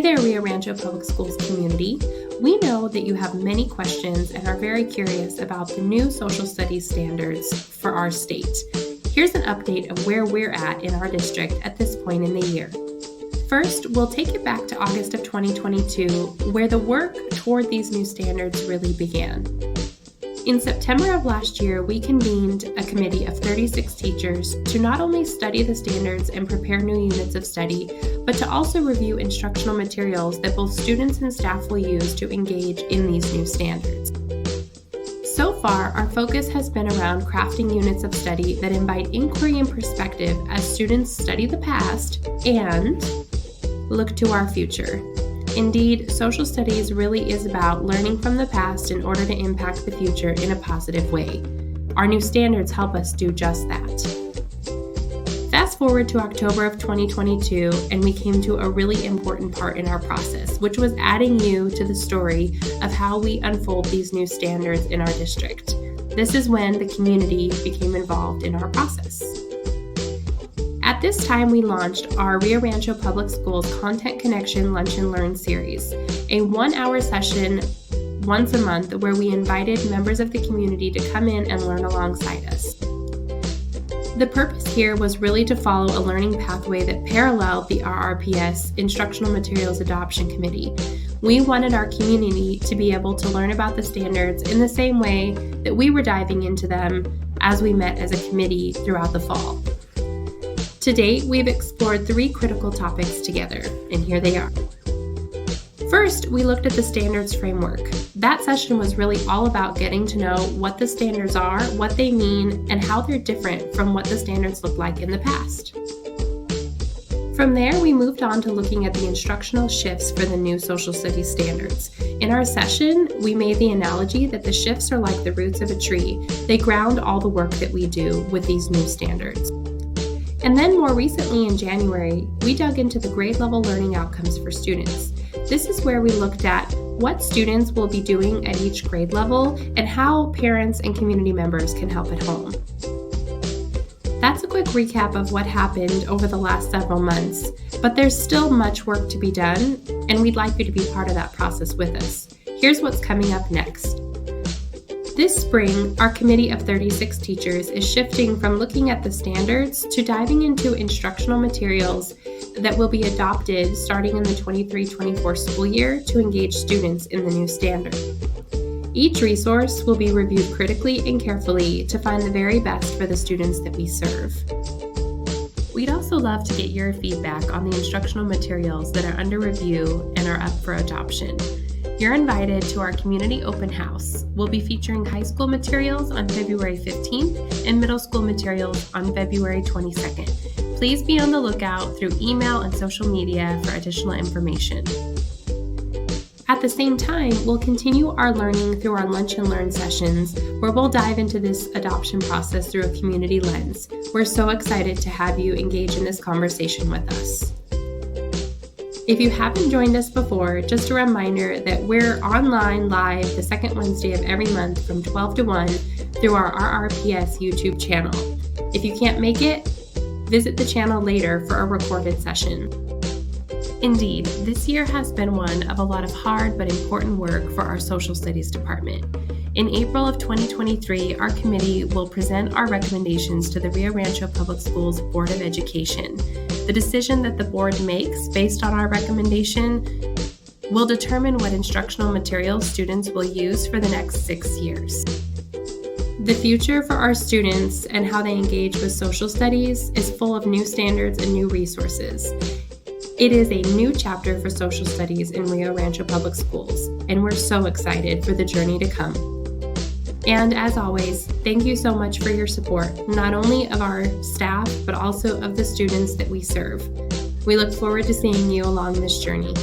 there, Rio Rancho Public Schools community. We know that you have many questions and are very curious about the new social studies standards for our state. Here's an update of where we're at in our district at this point in the year. First, we'll take it back to August of 2022, where the work toward these new standards really began. In September of last year, we convened a committee of 36 teachers to not only study the standards and prepare new units of study, but to also review instructional materials that both students and staff will use to engage in these new standards. So far, our focus has been around crafting units of study that invite inquiry and perspective as students study the past and look to our future. Indeed, social studies really is about learning from the past in order to impact the future in a positive way. Our new standards help us do just that. Fast forward to October of 2022, and we came to a really important part in our process, which was adding you to the story of how we unfold these new standards in our district. This is when the community became involved in our process. At this time, we launched our Rio Rancho Public Schools Content Connection Lunch and Learn series, a 1-hour session once a month where we invited members of the community to come in and learn alongside us. The purpose here was really to follow a learning pathway that paralleled the RRPS Instructional Materials Adoption Committee. We wanted our community to be able to learn about the standards in the same way that we were diving into them as we met as a committee throughout the fall. To date, we've explored 3 critical topics together, and here they are. First, we looked at the standards framework. That session was really all about getting to know what the standards are, what they mean, and how they're different from what the standards looked like in the past. From there, we moved on to looking at the instructional shifts for the new social studies standards. In our session, we made the analogy that the shifts are like the roots of a tree. They ground all the work that we do with these new standards. And then more recently in January, we dug into the grade level learning outcomes for students. This is where we looked at what students will be doing at each grade level and how parents and community members can help at home. That's a quick recap of what happened over the last several months, but there's still much work to be done, and we'd like you to be part of that process with us. Here's what's coming up next. This spring, our committee of 36 teachers is shifting from looking at the standards to diving into instructional materials that will be adopted starting in the 23-24 school year to engage students in the new standard. Each resource will be reviewed critically and carefully to find the very best for the students that we serve. We'd also love to get your feedback on the instructional materials that are under review and are up for adoption. You're invited to our community open house. We'll be featuring high school materials on February 15th and middle school materials on February 22nd. Please be on the lookout through email and social media for additional information. At the same time, we'll continue our learning through our Lunch and Learn sessions, where we'll dive into this adoption process through a community lens. We're so excited to have you engage in this conversation with us. If you haven't joined us before, just a reminder that we're online live the second Wednesday of every month from 12 to 1 through our RRPS YouTube channel. If you can't make it, visit the channel later for a recorded session. Indeed, this year has been one of a lot of hard but important work for our Social Studies Department. In April of 2023, our committee will present our recommendations to the Rio Rancho Public Schools Board of Education. The decision that the board makes based on our recommendation will determine what instructional materials students will use for the next 6 years. The future for our students and how they engage with social studies is full of new standards and new resources. It is a new chapter for social studies in Rio Rancho Public Schools, and we're so excited for the journey to come. And as always, thank you so much for your support, not only of our staff, but also of the students that we serve. We look forward to seeing you along this journey.